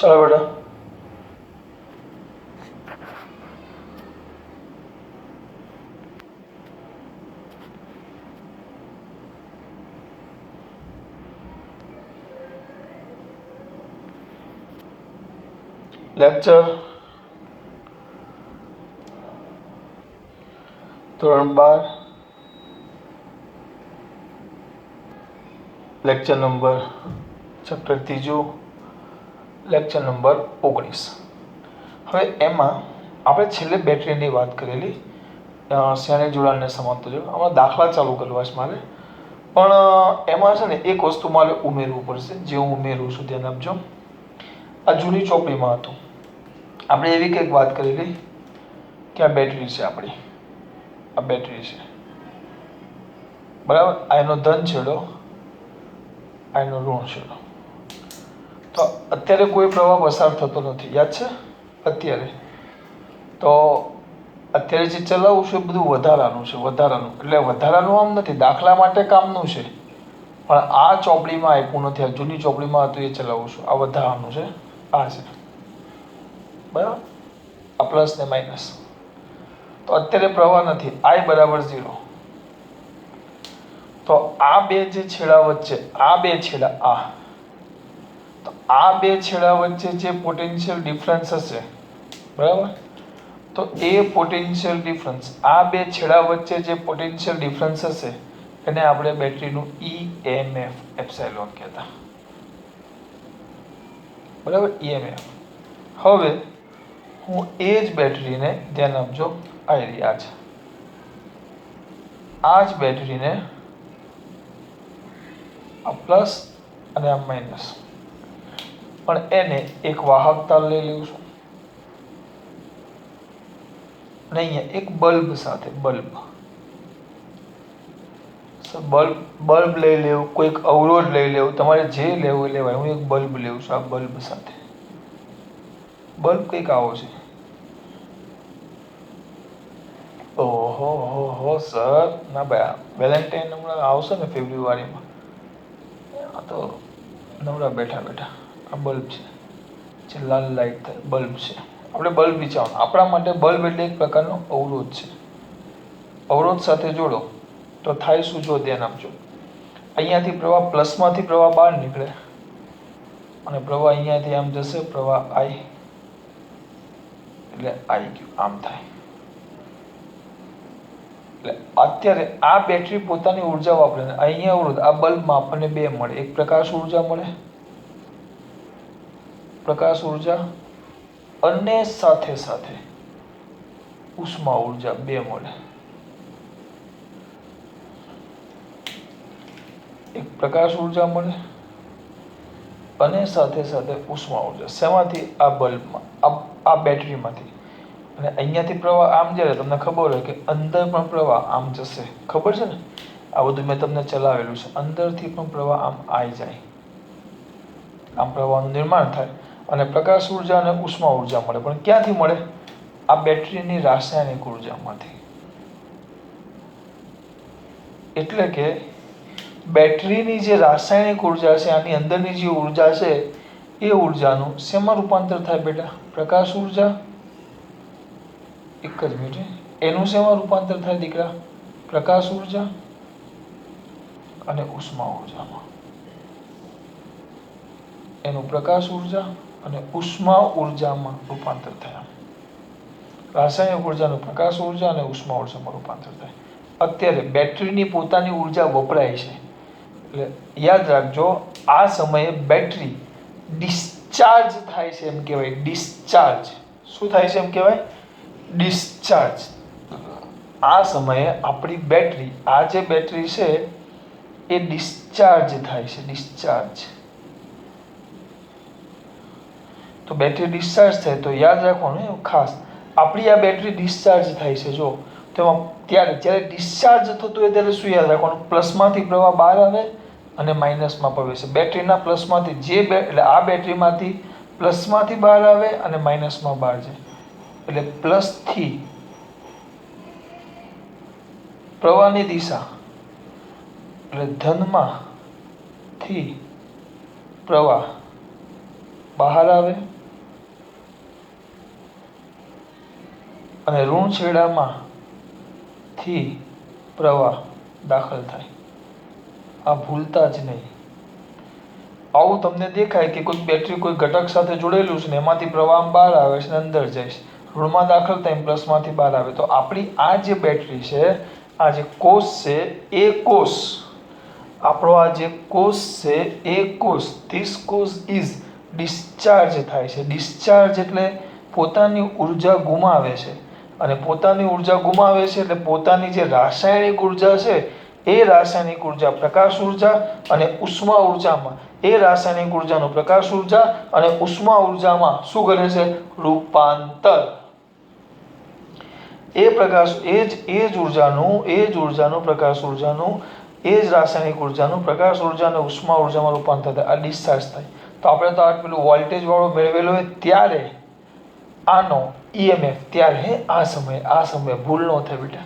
चलो बेटा लेक्चर ધોરણ 12 lecture number chapter 3 lecture number 19। હવે એમાં આપણે છેલ્લે બેટરીની વાત કરેલી શ્રેણી જોડાણને સમાંતર જોડાણ। આમાં દાખલા ચાલુ કરવા છે મારે, પણ એમાં છે ને એક વસ્તુ મારે ઉમેરવું પડશે, જે હું ઉમેરું છું ધ્યાન આપજો। આ જૂની ચોપડીમાં હતું, આપણે એવી કંઈક વાત કરેલી કે આ બેટરી છે આપણી, આ બેટરી છે બરાબર, આ એનો ધન છેડો, આ એનો ઋણ છેડો। તો અત્યારે કોઈ પ્રવાહ પસાર થતો નથી, યાદ છે અત્યારે? તો અત્યારે જે ચલાવું છું એ બધું વધારાનું છે, વધારાનું એટલે વધારાનું આમ નથી, દાખલા માટે કામનું છે, પણ આ ચોપડીમાં આપ્યું નથી, આ જૂની ચોપડીમાં હતું એ ચલાવું છું, આ વધારાનું છે, આ છે બરાબર, આ પ્લસ ને માઇનસ। તો અત્યારે પ્રવાહ નથી, I બરાબર 0। તો આ બે જે છેડા વચ્ચે, આ બે છેડા, તો આ બે છેડા વચ્ચે જે પોટેન્શિયલ ડિફરન્સ હશે બરાબર, તો એ પોટેન્શિયલ ડિફરન્સ, આ બે છેડા વચ્ચે જે પોટેન્શિયલ ડિફરન્સ હશે એને આપણે બેટરીનું EMF એપ્સાઇલોન કહેતા બરાબર, EMF। હવે હું એ જ બેટરીને ધ્યાન આપજો, આ છે આ જ બેટરીને આ પ્લસ અને આ માઇનસ, પણ એને એક વાહકતા લઈ લઉં છું અને અહીંયા એક બલ્બ સાથે, બલ્બ લઈ લેવું, કોઈક અવરોધ લઈ લેવું, તમારે જે લેવું એ લેવાય। હું એક બલ્બ લેવું છું, આ બલ્બ સાથે, બલ્બ કંઈક આવો છે। ઓહો હો હો સર, ના ભાઈ, વેલેન્ટાઇન હમણાં આવશે ને ફેબ્રુઆરીમાં, આ તો નવરા બેઠા બેઠા આ બલ્બ છે, જે લાલ લાઈટ થાય બલ્બ છે, આપણે બલ્બ વિચારવાનું। આપણા માટે બલ્બ એટલે એક પ્રકારનો અવરોધ છે, અવરોધ સાથે જોડો તો થાય શું, જો ધ્યાન આપજો। અહીંયાથી પ્રવાહ, પ્લસમાંથી પ્રવાહ બહાર નીકળે અને પ્રવાહ અહીંયાથી આમ જશે, પ્રવાહ I, એટલે I આમ થાય। એટલે અત્યારે આ બેટરી પોતાની ઉર્જા વાપરે, અહીંયા અવરોધ, આ બલ્બમાં આપણને બે મળે, એક પ્રકાશ ઉર્જા મળે, પ્રકાશ ઉર્જા, અને સાથે સાથે ઉષ્મા ઉર્જા બે મળે। એક પ્રકાશ ઉર્જા મળે અને સાથે સાથે ઉષ્મા ઉર્જા, શેમાંથી? આ બલ્બમાં, આ બેટરીમાંથી। અને અહીંયાથી પ્રવાહ આમ જાય, તમને ખબર હોય કે અંદર પણ પ્રવાહ આમ જશે, ખબર છે ને? આ બધું મેં તમને ચલાવેલું છે, અંદરથી પણ પ્રવાહ આમ આવી જાય, આમ પ્રવાહનું નિર્માણ થાય અને પ્રકાશ ઉર્જા અને ઉષ્મા ઉર્જા મળે, પણ ક્યાંથી મળે? આ બેટરીની રાસાયણિક ઉર્જામાંથી। એટલે કે બેટરીની જે રાસાયણિક ઉર્જા છે, આની અંદરની જે ઉર્જા છે, એ ઉર્જાનું શેમાં રૂપાંતર થાય બેટા? પ્રકાશ ઉર્જા, એક જ મિનિટ, એનું શેમાં રૂપાંતર થાય દીકરા? પ્રકાશ ઉર્જા અને ઉષ્મા ઉર્જામાં, એનું પ્રકાશ ઉર્જા અને ઉષ્મા ઉર્જામાં રૂપાંતર થાય। રાસાયણિક ઉર્જાનું પ્રકાશ ઉર્જા અને ઉષ્મા ઉર્જામાં રૂપાંતર થાય। અત્યારે બેટરીની પોતાની ઉર્જા વપરાય છે, એટલે યાદ રાખજો, આ સમયે બેટરી ડિસ્ચાર્જ થાય છે, એમ કહેવાય, ડિસ્ચાર્જ। શું થાય છે એમ કહેવાય? ડિસ્ચાર્જ। આ સમયે આપણી બેટરી, આ જે બેટરી છે એ ડિસ્ચાર્જ થાય છે, ડિસ્ચાર્જ। તો બેટરી ડિસ્ચાર્જ થાય તો યાદ રાખવાનું ખાસ, આપણી આ બેટરી ડિસ્ચાર્જ થાય છે, જો તેમાં ત્યારે જ્યારે ડિસ્ચાર્જ થતું હોય ત્યારે શું યાદ રાખવાનું? પ્લસમાંથી પ્રવાહ બહાર આવે અને માઇનસમાં પ્રવેશે। બેટરીના પ્લસમાંથી એટલે આ બેટરીમાંથી પ્લસમાંથી બહાર આવે અને માઇનસમાં બહાર જાય, એટલે પ્લસથી પ્રવાહની દિશા, એટલે ધનમાંથી પ્રવાહ બહાર આવે અને ઋણ છેડામાંથી પ્રવાહ દાખલ થાય. આ ભૂલતા જ નહીં. આવું તમને દેખાય કે કોઈ બેટરી કોઈ ઘટક સાથે જોડેલું છે ને એમાંથી પ્રવાહ બહાર આવે છે ને અંદર જાય છે, ઋણમાં દાખલ થાય પ્લસમાંથી બહાર આવે. તો આપણી આ જે બેટરી છે, આ જે કોષ છે એ કોષ, આપણો આ જે કોષ છે એ કોષ, ધીસ કોષ ઇઝ ડિસ્ચાર્જ થાય છે. ડિસ્ચાર્જ એટલે પોતાની ઉર્જા ગુમાવે છે, અને પોતાની ઉર્જા ગુમાવે છે એટલે પોતાની જે રાસાયણિક ઉર્જા છે એ રાસાયણિક ઉર્જા પ્રકાશ ઉર્જા અને ઉષ્મા ઉર્જામાં, એ રાસાયણિક ઉર્જાનું પ્રકાશ ઉર્જા અને ઉષ્મા ઉર્જામાં શું કરે છે? રૂપાંતર. એ જ ઉર્જાનું પ્રકાશ ઉર્જાનું, એ જ રાસાયણિક ઉર્જાનું પ્રકાશ ઉર્જા અને ઉષ્મા ઉર્જામાં રૂપાંતર થાય. આ ડિસ્ચાર્જ થાય. તો આપણે તો આ પેલું વોલ્ટેજ વાળો મેળવેલો હોય ત્યારે આનો EMF ત્યારે આ સમયે ભૂલ ન થાય બેટા.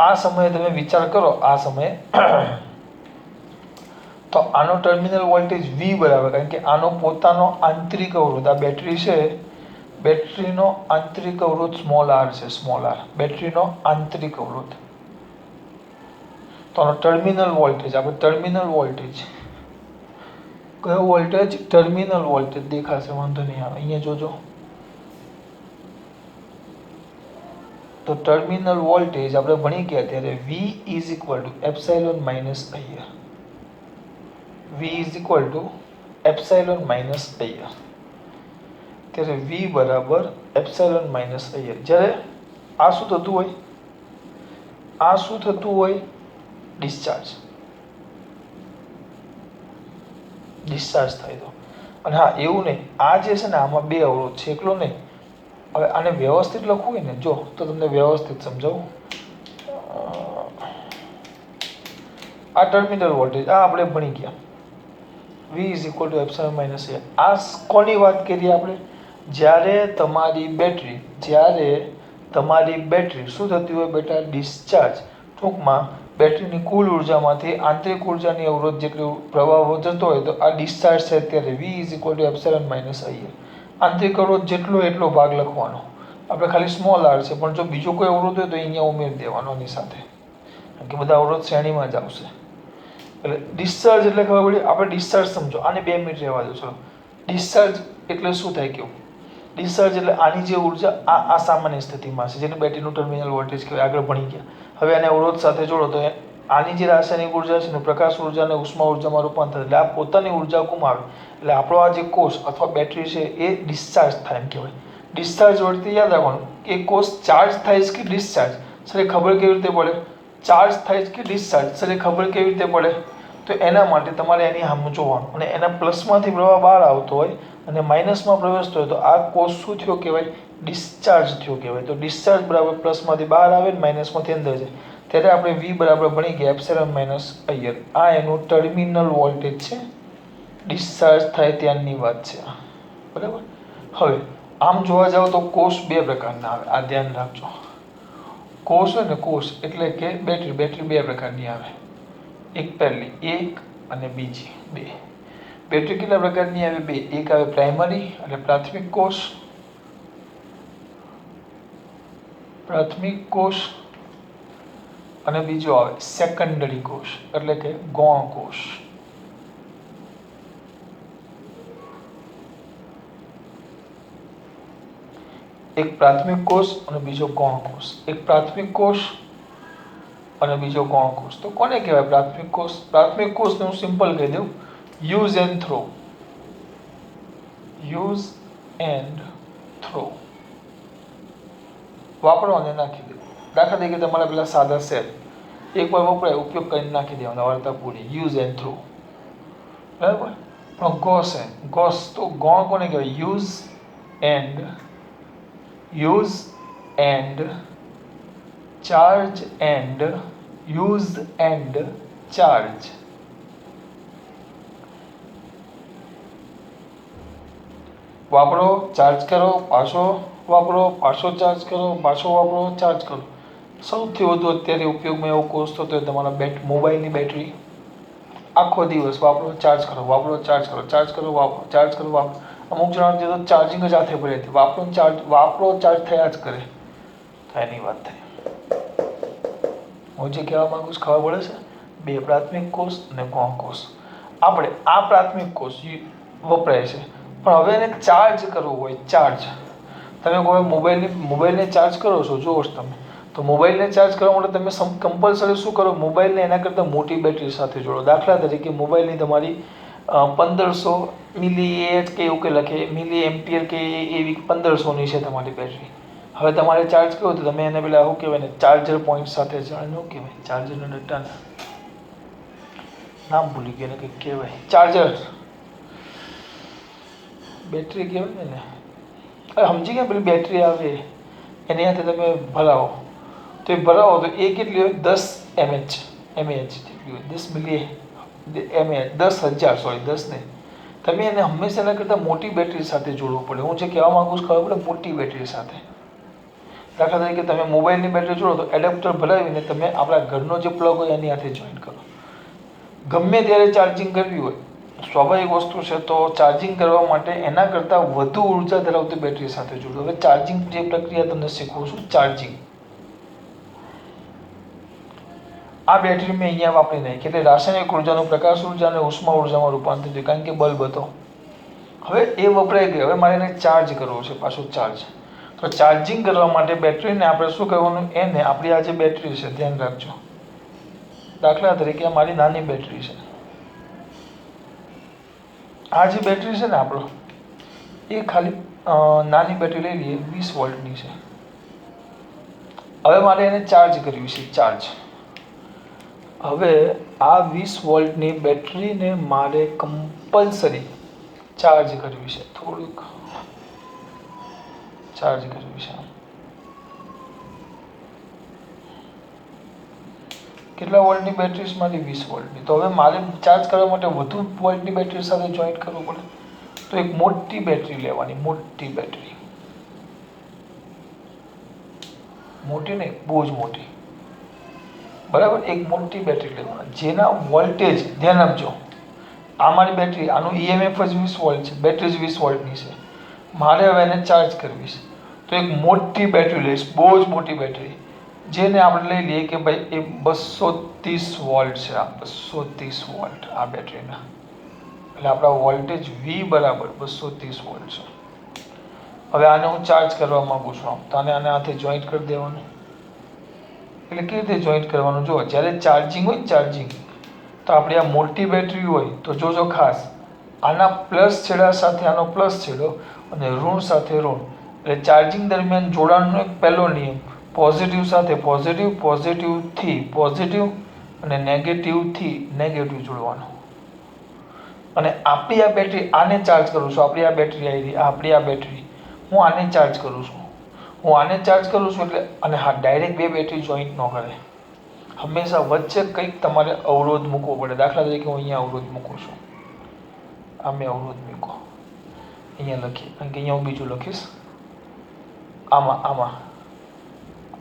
આ સમયે તમે વિચાર કરો, આ સમયે તો આનો ટર્મિનલ વોલ્ટેજ V બરાબર, કારણ કે આનો પોતાનો આંતરિક અવરોધ, આ બેટરી છે, બેટરીનો આંતરિક અવરોધ સ્મોલ r છે, સ્મોલ r, બેટરીનો આંતરિક અવરોધ. તો આનો ટર્મિનલ વોલ્ટેજ, આપણે ટર્મિનલ વોલ્ટેજ, કયો વોલ્ટેજ? ટર્મિનલ વોલ્ટેજ દેખાશે, વાંધો નહીં આવે, અહીંયા જોજો. તો ટર્મિનલ વોલ્ટેજ આપણે ભણી ગયા ત્યારે V is equal to epsilon minus IR. V is equal to epsilon minus IR. ત્યારે V બરાબર એપ્સાઇલોન માઇનસ IR. જ્યારે આ શું થતું હોય? આ શું થતું હોય? ડિસ્ચાર્જ થાય તો. અને હા, એવું નહીં, આ જે છે ને આમાં બે અવરોધ છે, એકલો નહીં. હવે આને વ્યવસ્થિત લખવું હોય ને, જો તો તમને વ્યવસ્થિત સમજાવું. આ ટર્મિનલ વોલ્ટેજ, આ આપણે ભણી ગયા, V is equal to epsilon minus IR. આ કોની વાત કરીએ આપણે? જ્યારે તમારી બેટરી શું થતી હોય બેટા? ડિસ્ચાર્જ. ટૂંકમાં બેટરીની કુલ ઉર્જામાંથી આંતરિક ઉર્જાની અવરોધ જેટલો પ્રવાહ જતો હોય તો આ ડિસ્ચાર્જ છે ત્યારે V is equal to epsilon minus IR. આંતરિક અવરોધ જેટલો એટલો ભાગ લખવાનો. આપણે ખાલી સ્મોલ r છે, પણ જો બીજો કોઈ અવરોધ હોય તો અહીંયા ઉમેરી દેવાનો એની સાથે, કારણ કે બધા અવરોધ શ્રેણીમાં જ આવશે. એટલે ડિસ્ચાર્જ એટલે ખબર પડી. આપણે ડિસ્ચાર્જ સમજો, આને 2 મિનિટ રહેવા દો. ચલો, ડિસ્ચાર્જ એટલે શું થાય કેવું? ડિસ્ચાર્જ એટલે આની જે ઉર્જા આ સામાન્ય સ્થિતિમાં છે, જેને બેટરીનું ટર્મિનલ વોલ્ટેજ કહેવાય, આગળ ભણી ગયા. હવે આને અવરોધ સાથે જોડો તો આની જે રાસાયણિક ઉર્જા છે ને પ્રકાશ ઉર્જા અને ઉષ્મા ઉર્જામાં રૂપાંતર, એટલે આ પોતાની ઉર્જા ગુમાવે. એટલે આપણો આ જે કોષ અથવા બેટરી છે એ ડિસ્ચાર્જ થાય એમ કહેવાય. ડિસ્ચાર્જ વડતી યાદ રાખવાનું કે કોષ ચાર્જ થાય છે કે ડિસ્ચાર્જ, સર ખબર કેવી રીતે પડે? ચાર્જ થાય છે કે ડિસ્ચાર્જ, સર ખબર કેવી રીતે પડે? તો એના માટે તમારે એની સામું જોવાનું, અને એના પ્લસમાંથી પ્રવાહ બહાર આવતો હોય અને માઇનસમાં પ્રવેશતો હોય તો આ કોષ શું થયો કહેવાય? ડિસ્ચાર્જ થયો કહેવાય. તો ડિસ્ચાર્જ બરાબર પ્લસમાંથી બહાર આવે ને માઇનસમાંથી અંદર જાય, ત્યારે આપણે V બરાબર ભણી ગયા એપ્સિલોન માઇનસ IR. આ એનું ટર્મિનલ વોલ્ટેજ છે, ડિસ્ચાર્જ થાય ત્યારની વાત છે, બરાબર. હવે આમ જોવા જાવ તો કોષ બે પ્રકારના આવે, આ ધ્યાન રાખજો. કોષ હોય ને, કોષ એટલે કે બેટરી બે પ્રકારની આવે. એક અને બીજી 2. બેટરી કેટલા પ્રકારની આવે? 2. એક આવે પ્રાઇમરી એટલે પ્રાથમિક કોષ, અને બીજો આવે સેકન્ડરી કોષ એટલે કે ગૌણ કોષ. એક પ્રાથમિક કોષ અને બીજો ગૌણ કોષ. એક પ્રાથમિક કોષ અને બીજો ગૌણ કોષ. તો કોને કહેવાય પ્રાથમિક કોષ? પ્રાથમિક કોષને હું સિમ્પલ કહી દઉં, યુઝ એન્ડ થ્રો. વાપરો અને નાખી દો. દાખલા તરીકે તમારા પેલા સાદા સેલ એકવાર વપરાય, ઉપયોગ કરીને નાખી દેવાના, વાર્તા પૂરી. યુઝ એન્ડ થ્રો, બરાબર. પણ ગોસ તો ગૌણ કોને કહેવાય? Use and charge and use and charge. વાપરો, ચાર્જ કરો, પાછો વાપરો, પાછો ચાર્જ કરો, પાછો વાપરો, ચાર્જ કરો. સૌથી વધુ અત્યારે ઉપયોગમાં એવો કોર્સ થતો હોય તમારા મોબાઈલની બેટરી. આખો દિવસ વાપરો, ચાર્જ કરો, વાપરો, ચાર્જ કરો, ચાર્જ કરો, વાપરો, ચાર્જ કરો, વાપરો. અમુક જણાવતી તો ચાર્જિંગ જ હાથે ભરી હતી, વાપરો ચાર્જ થયા જ કરે, તો એની વાત થઈ. હું જે કહેવા માંગુ છું ખબર પડે છે? બે પ્રાથમિક કોષ અને ગૌણ કોષ. આપણે આ પ્રાથમિક કોષ વપરાય છે, પણ હવે એને ચાર્જ કરવો હોય, ચાર્જ, તમે કોઈ મોબાઈલને ચાર્જ કરો છો, જુઓ છો તમે, તો મોબાઈલને ચાર્જ કરવા માટે તમે કમ્પલસરી શું કરો? મોબાઈલને એના કરતાં મોટી બેટરી સાથે જોડો. દાખલા તરીકે મોબાઈલની તમારી 1500 મિલી કે એવું કે લખે, મિલી એમ્પિયર કે એવી 1500ની છે તમારી બેટરી. હવે તમારે ચાર્જ કરવો તો તમે એને પેલા શું કહેવાય ને, ચાર્જર પોઈન્ટ સાથે શું કહેવાય, ચાર્જરના ડટ્ટાના નામ ભૂલી ગયો ને, કંઈક કહેવાય, ચાર્જર બેટરી કહેવાય ને, સમજી ગયા? પેલી બેટરી આવે એની સાથે તમે ભરાવો, તો એ ભરાવો તો એ કેટલી હોય? 10 mAh જેટલી હોય, 10 મિલી mAh, 10,000 ને. તમે એને હંમેશા એના કરતાં મોટી બેટરી સાથે જોડવું પડે. હું જે કહેવા માંગુ છું ખબર પડે? મોટી બેટરી સાથે. દાખલા તરીકે તમે મોબાઈલની બેટરી જોડો તો એડેપ્ટર ભરાવીને તમે આપણા ઘરનો જે પ્લગ હોય એની સાથે જોઈન કરો. ગમે ત્યારે ચાર્જિંગ કરવી હોય, સ્વાભાવિક વસ્તુ છે, તો ચાર્જિંગ કરવા માટે એના કરતાં વધુ ઉર્જા ધરાવતી બેટરી સાથે જોડો. હવે ચાર્જિંગ જે પ્રક્રિયા તમને શીખવું છું, ચાર્જિંગ. આ બેટરી મેં અહીંયા વાપરી નાખી, એટલે રાસાયણિક ઉર્જાનું પ્રકાશ ઉર્જા અને ઉષ્મા ઉર્જામાં રૂપાંતર થયું, કારણ કે બલ્બ હતો. હવે એ વપરાઈ ગયો, હવે મારે એને ચાર્જ કરવો છે, પાછું ચાર્જ. તો ચાર્જિંગ કરવા માટે બેટરીને આપણે શું કરવાનું? એને આપણી આ જે બેટરી છે, ધ્યાન રાખજો. દાખલા તરીકે આ મારી નાની બેટરી છે, આ જે બેટરી છે ને આપણો, એ ખાલી નાની બેટરી લઈ લઈએ, 20 વોલ્ટની છે. હવે મારે એને ચાર્જ કરવી છે, ચાર્જ. હવે આ 20 વોલ્ટની બેટરીને મારે કમ્પલસરી ચાર્જ કરવી છે, થોડુંક ચાર્જ કરવી છે. કેટલા વોલ્ટની બેટરી છે મારી? 20 વોલ્ટની. તો હવે મારે ચાર્જ કરવા માટે વધુ વોલ્ટની બેટરી સાથે જોઈન્ટ કરવું પડે, તો એક મોટી બેટરી લેવાની, મોટી બેટરી, મોટી નહીં, બહુ જ મોટી, બરાબર? એક મોટી બેટરી લેવાની, જેના વોલ્ટેજ, ધ્યાન આપજો, આ મારી બેટરી, આનું EMF જ 20 વોલ્ટ છે, બેટરી જ 20 વોલ્ટની છે. મારે હવે એને ચાર્જ કરવી છે, તો એક મોટી બેટરી લઈશ, બહુ જ મોટી બેટરી, જેને આપણે લઈ લઈએ કે ભાઈ એ 230 વોલ્ટ છે. આ 230 વોલ્ટ આ બેટરીના, એટલે આપણા વોલ્ટેજ V બરાબર 230 વોલ્ટ છે. હવે આને હું ચાર્જ કરવા માંગુ છું, તો આને હાથે જોઈન્ટ કરી દેવાનું. એટલે કેવી રીતે જોઈન્ટ કરવાનું? જો જ્યારે ચાર્જિંગ હોય ને, ચાર્જિંગ, તો આપણી આ મોટી બેટરી હોય તો જોજો ખાસ, આના પ્લસ છેડા સાથે આનો પ્લસ છેડો અને ઋણ સાથે ઋણ, એટલે ચાર્જિંગ દરમિયાન જોડાણનો એક પહેલો નિયમ, પોઝિટિવ સાથે પોઝિટિવ, પોઝિટિવથી પોઝિટિવ અને નેગેટિવથી નેગેટિવ જોડવાનું. અને આપણી આ બેટરી, આને ચાર્જ કરું છું, આપણી આ બેટરી આવી, આપણી આ બેટરી, હું આને ચાર્જ કરું છું, એટલે, અને હા, ડાયરેક્ટ બે બેટરી જોઈન્ટ ન કરે, હંમેશા વચ્ચે કંઈક તમારે અવરોધ મૂકવો પડે. દાખલા તરીકે હું અહીંયા અવરોધ મૂકું છું, આ મેં અવરોધ મૂકો, અહીંયા લખીએ, કારણ કે અહીંયા હું બીજું લખીશ, આમાં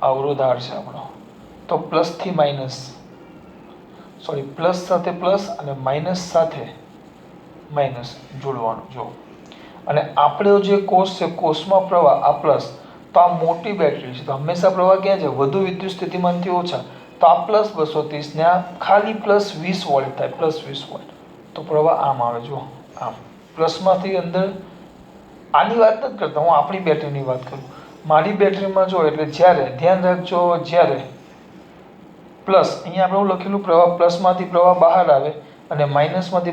અવરોધ R છે આપણો, તો પ્લસથી માઇનસ, પ્લસ સાથે પ્લસ અને માઇનસ સાથે માઇનસ જોડવાનું. જો, અને આપણો જે કોષ છે, કોષમાં પ્રવાહ આ પ્લસ, તો આ મોટી બેટરી છે, તો હંમેશા પ્રવાહ ક્યાં છે? વધુ વિદ્યુત સ્થિતિમાનથી ઓછા, તો આ પ્લસ 230 ને આ ખાલી પ્લસ 20 વોલ્ટ થાય, પ્લસ 20 વોલ્ટ, તો પ્રવાહ આમ આવે. જો આમ, પ્લસમાંથી અંદર, આની વાત નથી કરતા હું, આપણી બેટરીની વાત કરું. મારી બેટરીમાં જો, એટલે જ્યારે, ધ્યાન રાખજો, જ્યારે પ્લસ, અહીંયા આપણે એવું લખેલું, પ્રવાહ પ્લસમાંથી પ્રવાહ બહાર આવે અને માઇનસમાંથી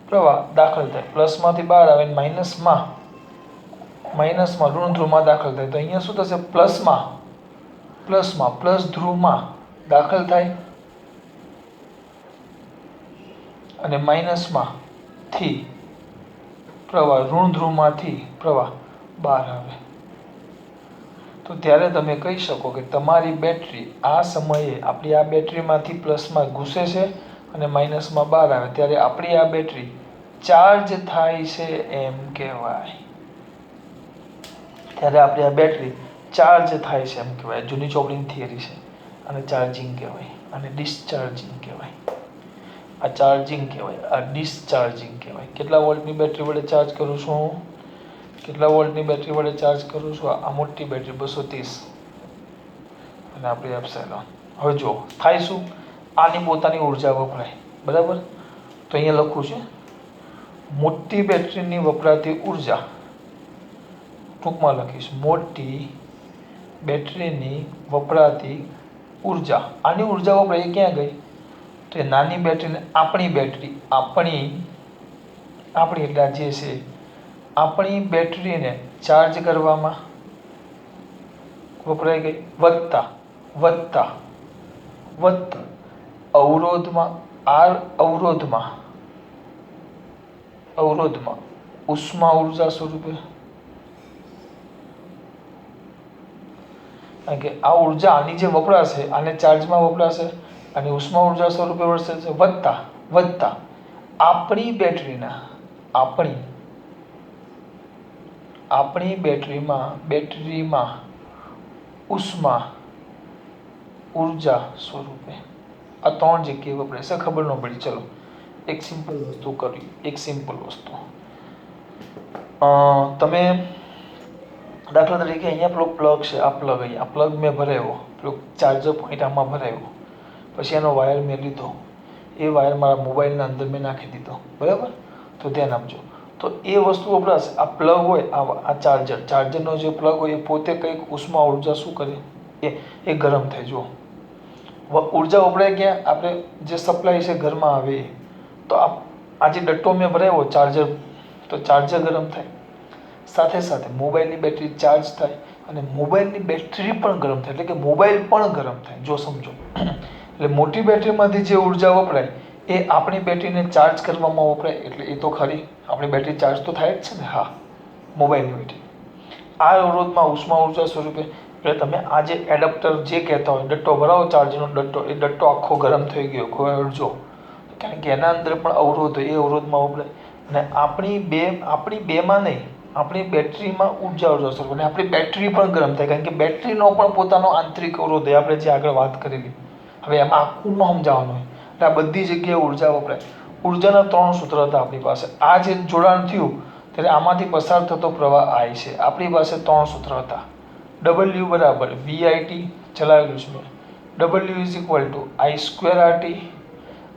પ્રવાહ દાખલ થાય, પ્લસમાંથી બહાર આવે અને માઇનસમાં ઋણ ધ્રુવમાં દાખલ થાય. તો અહીંયા શું થશે? પ્લસ ધ્રુવમાં દાખલ થાય અને માઇનસમાંથી પ્રવાહ, ઋણ ધ્રુવમાંથી પ્રવાહ બહાર આવે. તો ત્યારે તમે કહી શકો કે તમારી બેટરી આ સમયે, આપણી આ બેટરીમાંથી પ્લસમાં ઘૂસે છે અને માઇનસમાં બહાર આવે, ત્યારે આપણી આ બેટરી ચાર્જ થાય છે એમ કહેવાય. ત્યારે આપણી આ બેટરી ચાર્જ થાય છે એમ કહેવાય. જૂની ચોપડીની થિયરી છે. અને ચાર્જિંગ કહેવાય, અને ડિસ્ચાર્જિંગ કહેવાય. આ ચાર્જિંગ કહેવાય, આ ડિસ્ચાર્જિંગ કહેવાય. કેટલા વોલ્ટની બેટરી વડે ચાર્જ કરું છું હું? કેટલા વોલ્ટની બેટરી વડે ચાર્જ કરું છું? આ મોટી બેટરી 230 અને આપણી એપ્સાઇલોન. હવે જો થાય શું, આની પોતાની ઉર્જા વપરાય, બરાબર. તો અહીંયા લખું છે મોટી બેટરીની વપરાતી ઉર્જા, ટૂંકમાં લખીશ મોટી બેટરીની વપરાતી ઉર્જા. આની ઉર્જા વપરાય એ ક્યાં ગઈ? તો એ નાની બેટરીને આપણી બેટરી, આપણી એટલે આ જે છે આપણી બેટરીને ચાર્જ કરવામાં વપરાઈ ગઈ, વત્તા અવરોધમાં, અવરોધમાં ઉષ્મા ઉર્જા સ્વરૂપે. કારણ કે આ ઉર્જા આની જે વપરાશે, આને ચાર્જમાં વપરાશે અને ઉષ્મા ઉર્જા સ્વરૂપે વપરાશે, વત્તા આપણી બેટરીમાં ઉષ્મા ઉર્જા સ્વરૂપે. આ 3 જગ્યાએ વપરાશે. ખબર ન પડી, ચલો એક સિમ્પલ વસ્તુ કરી. તમે દાખલા તરીકે અહીંયા પેલો પ્લગ છે, આ પ્લગ મેં ભરાવ્યો, પેલો ચાર્જર પોઈન્ટ આમાં ભરાવ્યો, પછી એનો વાયર મેં લીધો, એ વાયર મારા મોબાઈલના અંદર મેં નાખી દીધો, બરાબર. તો ધ્યાન આપજો. તો એ વસ્તુ વપરાશે. આ પ્લગ હોય, આ ચાર્જરનો જે પ્લગ હોય એ પોતે કંઈક ઉષ્મા ઉર્જા શું કરે, એ ગરમ થાય. જો ઉર્જા વપરાય ક્યાં? આપણે જે સપ્લાય છે ઘરમાં આવે. તો આ જે ડટ્ટો મેં ભરાવ્યો ચાર્જર, તો ચાર્જર ગરમ થાય, સાથે મોબાઈલની બેટરી ચાર્જ થાય અને મોબાઈલની બેટરી પણ ગરમ થાય, એટલે કે મોબાઈલ પણ ગરમ થાય. જો સમજો, એટલે મોટી બેટરીમાંથી જે ઉર્જા વપરાય એ આપણી બેટરીને ચાર્જ કરવામાં વપરાય. એટલે એ તો ખરી, આપણી બેટરી ચાર્જ તો થાય જ છે ને. હા, મોબાઈલની બેટરી. આ અવરોધમાં ઉષ્મા ઉર્જા સ્વરૂપે. એટલે તમે આ જે એડપ્ટર જે કહેતા હોય, ડટ્ટો ભરાવો ચાર્જનો ડટ્ટો, એ ડટ્ટો આખો ગરમ થઈ ગયો, ખોરજો, કારણ કે એના અંદર પણ અવરોધ હોય, એ અવરોધમાં વપરાય. અને આપણી બેમાં નહીં, આપણી બેટરીમાં ઉર્જા સ્વરૂપે. અને આપણી બેટરી પણ ગરમ થાય, કારણ કે બેટરીનો પણ પોતાનો આંતરિક અવરોધ હોય, આપણે જે આગળ વાત કરેલી. હવે એમાં આખું ન સમજાવવાનું હોય, એટલે આ બધી જગ્યાએ ઉર્જા વપરાય. ઉર્જાના 3 સૂત્ર હતા આપણી પાસે. આ જે જોડાણ થયું ત્યારે આમાંથી પસાર થતો પ્રવાહ I છે. આપણી પાસે 3 સૂત્ર હતા. W બરાબર VIT ચલાવેલું છે મેં. W is equal to I²RT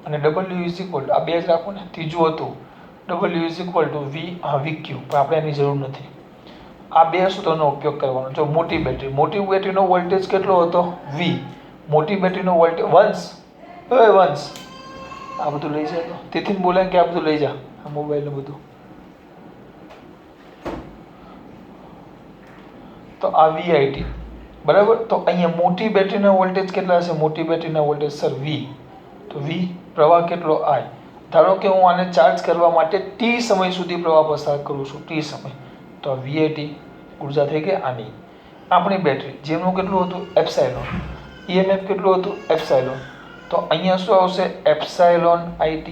અને W ઇઝ ઇક્વલ ટુ આ બે જ રાખો ને. ત્રીજું હતું W is equal to VQ, પણ આપણે એની જરૂર નથી. આ બે સૂત્રનો ઉપયોગ કરવાનો. જો મોટી બેટરીનો વોલ્ટેજ કેટલો હતો? V. મોટી બેટરીનો વોલ્ટેજ વંશ આ બધું લઈ જાય તો તેથી બોલાય કે આ બધું લઈ જા, આ મોબાઈલ ને બધું. તો આ VIT બરાબર. તો અહીંયા મોટી બેટરીના વોલ્ટેજ કેટલા હશે? મોટી બેટરીના વોલ્ટેજ સર V. તો V પ્રવાહ કેટલો? I. ધારો કે હું આને ચાર્જ કરવા માટે T સમય સુધી પ્રવાહ પસાર કરું છું, T સમય. તો આ VIT ઉર્જા થઈ ગઈ આની. આપણી બેટરી જેનું કેટલું હતું? એપ્સાઇલોન. EMF કેટલું હતું? એપ્સાઇલોન. તો અહીંયા શું આવશે? Epsilon IT.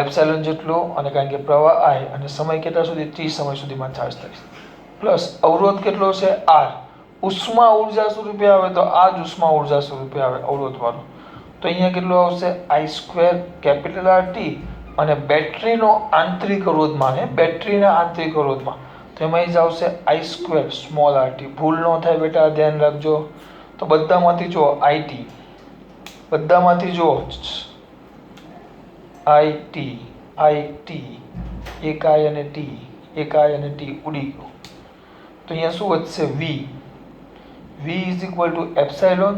એપ્સાઇલોન જેટલો, અને કારણ કે પ્રવાહ I અને સમય કેટલા સુધી? T સમય સુધીમાં ચાર્જ થાય. પ્લસ અવરોધ કેટલો છે? R. ઉષ્મા ઉર્જા સ્વરૂપે આવે તો આ જ ઉષ્મા ઉર્જા સ્વરૂપે આવે અવરોધવાળો. તો અહીંયા કેટલું આવશે? I²RT અને બેટરીનો આંતરિક અવરોધમાં, બેટરીના આંતરિક અવરોધમાં, તો એમાં જ આવશે I²RT. ભૂલ ન થાય બેટા, ધ્યાન રાખજો. તો બધામાંથી જો IT, બધામાંથી જો IT, એક I અને T, એક I અને T ઉડી ગયો. તો અહીંયા શું વધશે? V is equal to epsilon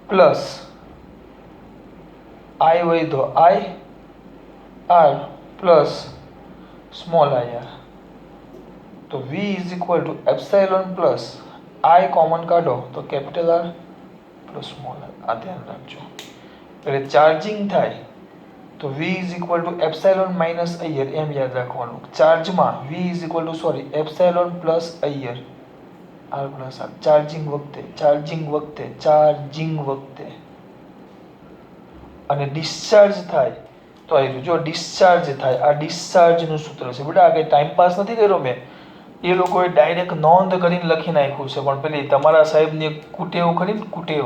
plus I વધ્યો I R plus small IR. તો V is equal to epsilon plus I common કાઢો તો capital R plus small r. આ ધ્યાન રાખજો. એટલે ચાર્જિંગ થાય તો V is equal to epsilon minus IR, એમ યાદ રાખવાનું. ચાર્જમાં V is equal to epsilon plus IR R plus R. Charging વખતે અને ડિસ્ચાર્જ થાય તો આવી જો ડિસ્ચાર્જ થાય, આ ડિસ્ચાર્જનું સૂત્ર છે બેટા. આ કંઈ ટાઈમ પાસ નથી કર્યો મેં, એ લોકોએ ડાયરેક્ટ નોંધ કરીને લખી નાખ્યું છે. પણ પેલી તમારા સાહેબની કુટેવ ખરી ને, કુટેવ,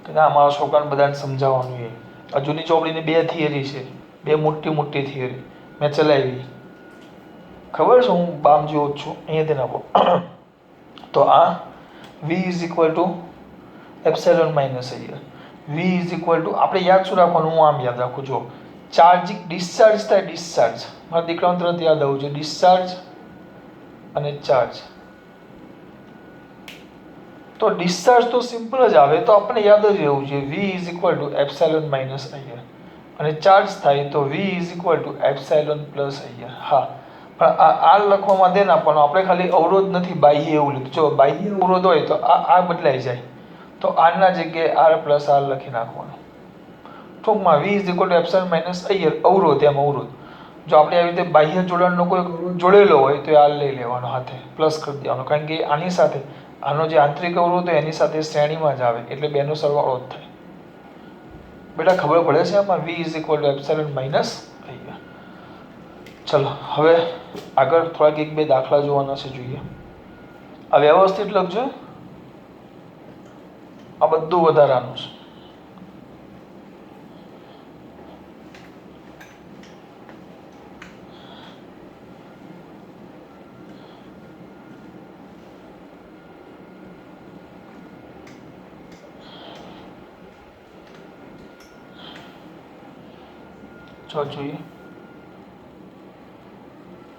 કે ના મારા છોકરાને બધાને સમજાવવાનું એ આ જૂની ચોપડીની 2 થિયરી છે, 2 મોટી મોટી થિયરી મેં ચલાવી, ખબર છે હું બામ જેવો જ છું અહીંયાથી નાખો. તો આ v is equal to epsilon minus અહીંયા v ઇઝ ઇક્વલ ટુ આપણે યાદ શું રાખવાનું, હું આમ યાદ રાખું, જો ચાર્જિંગ ડિસ્ચાર્જ થાય, ડિસ્ચાર્જ મારા દીકરાઓને તરત યાદ આવું છે, ડિસ્ચાર્જ અને ચાર્જ. તો ડિસ્ચાર્જ તો સિમ્પલ જ આવે, તો આપણને યાદ જ રહેવું છે v is equal to epsilon minus અહીંયા, અને ચાર્જ થાય તો v is equal to epsilon plus અહીંયા. હા, પણ આ લખવામાં ધ્યાન આપવાનું, આપણે ખાલી અવરોધ નથી બાહ્ય એવું લીધું. જો બાહ્ય અવરોધ હોય તો આ બદલાઈ જાય, તો આરના જગ્યાએ r પ્લસ r લખી નાખવાનું. ટૂંકમાં v is equal to epsilon minus અહીંયા અવરોધ, એમ અવરોધ. જો આપણે આવી રીતે બાહ્ય જોડાણનો કોઈ જોડેલો હોય તો આ લઈ લેવાનો હાથે, પ્લસ કરી દેવાનો, કારણ કે આની સાથે આનો જે આંતરિક અવરોધ હોય એની સાથે શ્રેણીમાં જ આવે, એટલે બેનો સરવાળો જ થાય. બેટા ખબર પડે છે આમાં v is equal to epsilon minus અહીંયા. ચલો હવે આગળ થોડાક 1-2 દાખલા જોવાના છે, જોઈએ. આ વ્યવસ્થિત લખજો, આ બધું વધારાનું છે. ચાલો જોઈએ.